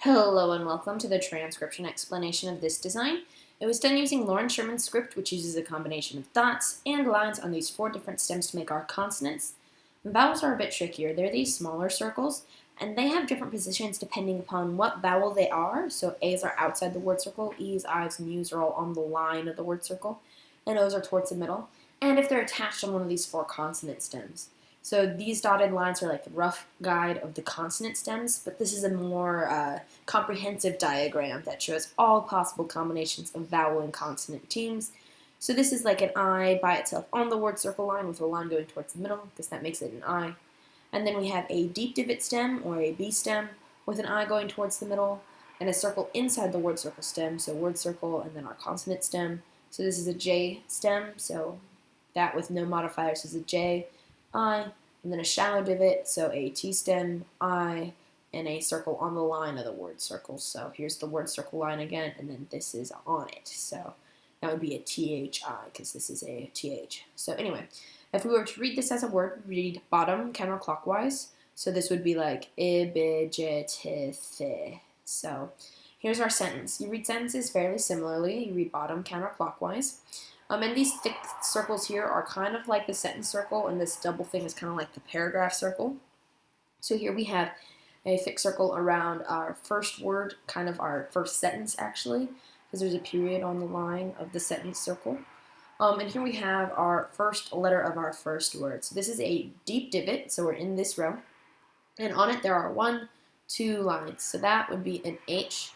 Hello and welcome to the transcription explanation of this design. It was done using Loren Sherman's script, which uses a combination of dots and lines on these 4 different stems to make our consonants. Vowels are a bit trickier. They're these smaller circles, and they have different positions depending upon what vowel they are. So A's are outside the word circle, E's, I's, and U's are all on the line of the word circle, and O's are towards the middle. And if they're attached on one of these 4 consonant stems. So these dotted lines are like the rough guide of the consonant stems, but this is a more comprehensive diagram that shows all possible combinations of vowel and consonant teams. So this is like an I by itself on the word circle line with a line going towards the middle, because that makes it an I. And then we have a deep divot stem, or a B stem, with an I going towards the middle, and a circle inside the word circle stem, so word circle, and then our consonant stem. So this is a J stem, so that with no modifiers is a J. I, and then a shallow divot, so a T stem, I, and a circle on the line of the word circle. So here's the word circle line again, and then this is on it. So that would be a THI, because this is a TH. So anyway, if we were to read this as a word, read bottom counterclockwise. So this would be like ibijitith. So here's our sentence. You read sentences fairly similarly. You read bottom counterclockwise. And these thick circles here are kind of like the sentence circle, and this double thing is kind of like the paragraph circle. So here we have a thick circle around our first word, kind of our first sentence actually, because there's a period on the line of the sentence circle. And here we have our first letter of our first word. So this is a deep divot, so we're in this row. And on it there are 1, 2 lines. So that would be an H.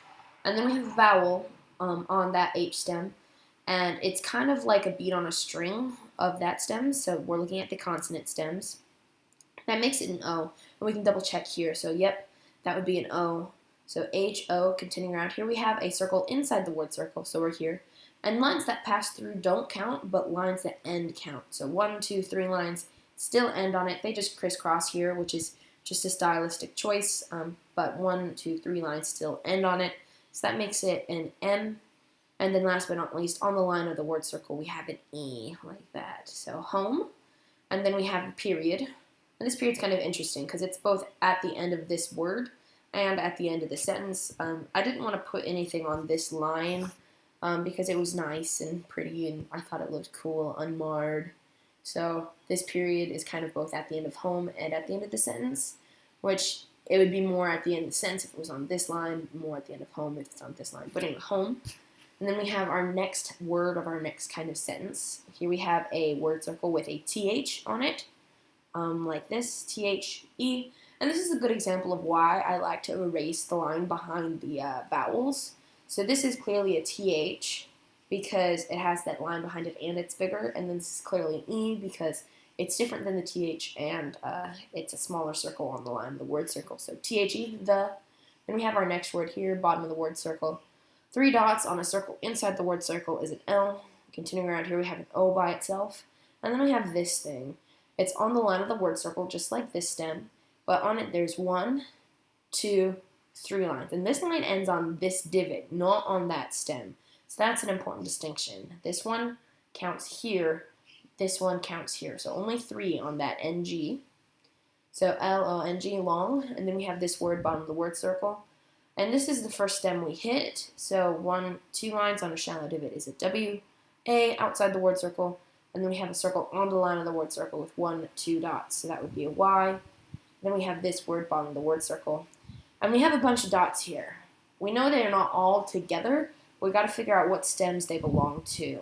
And then we have a vowel on that H stem. And it's kind of like a beat on a string of that stem, so we're looking at the consonant stems. That makes it an O, and we can double check here. So yep, that would be an O. So H-O, continuing around. Here we have a circle inside the word circle, so we're here. And lines that pass through don't count, but lines that end count. So 1, 2, 3 lines still end on it. They just crisscross here, which is just a stylistic choice, but 1, 2, 3 lines still end on it. So that makes it an M. And then last but not least, on the line of the word circle, we have an E, like that. So home, and then we have a period. And this period's kind of interesting, because it's both at the end of this word and at the end of the sentence. I didn't want to put anything on this line, because it was nice and pretty, and I thought it looked cool, unmarred. So this period is kind of both at the end of home and at the end of the sentence, which it would be more at the end of the sentence if it was on this line, more at the end of home if it's on this line. But anyway, home. And then we have our next word of our next kind of sentence. Here we have a word circle with a TH on it, like this, THE. And this is a good example of why I like to erase the line behind the vowels. So this is clearly a TH because it has that line behind it and it's bigger. And then this is clearly an E because it's different than the TH and it's a smaller circle on the line of the word circle. So THE, the. Then we have our next word here, bottom of the word circle. 3 dots on a circle inside the word circle is an L. Continuing around here, we have an O by itself. And then we have this thing. It's on the line of the word circle, just like this stem. But on it, there's 1, 2, 3 lines. And this line ends on this divot, not on that stem. So that's an important distinction. This one counts here. This one counts here. So only 3 on that NG. So L-O-N-G, long. And then we have this word, bottom of the word circle. And this is the first stem we hit, so 1, 2 lines on a shallow divot is a W, A outside the word circle, and then we have a circle on the line of the word circle with 1, 2 dots, so that would be a Y. Then we have this word bottom of the word circle, and we have a bunch of dots here. We know they're not all together, but we've got to figure out what stems they belong to.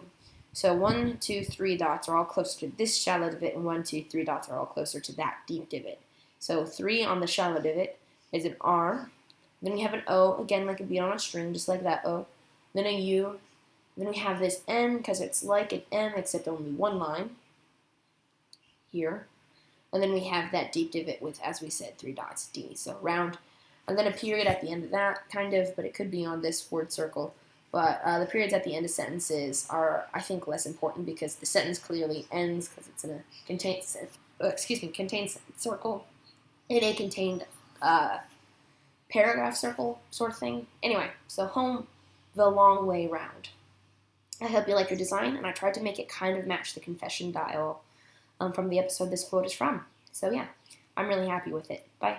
So 1, 2, 3 dots are all closer to this shallow divot, and 1, 2, 3 dots are all closer to that deep divot. So 3 on the shallow divot is an R. Then we have an O, again like a beat on a string, just like that O. Then a U. Then we have this N, because it's like an M, except only 1 line here. And then we have that deep divot with, as we said, 3 dots, D, so round. And then a period at the end of that, kind of, but it could be on this word circle. But the periods at the end of sentences are, I think, less important, because the sentence clearly ends, because it's in a contained circle, in a contained paragraph circle sort of thing. Anyway, so home, the long way round. I hope you like your design, and I tried to make it kind of match the confession dial from the episode this quote is from. So yeah, I'm really happy with it. Bye.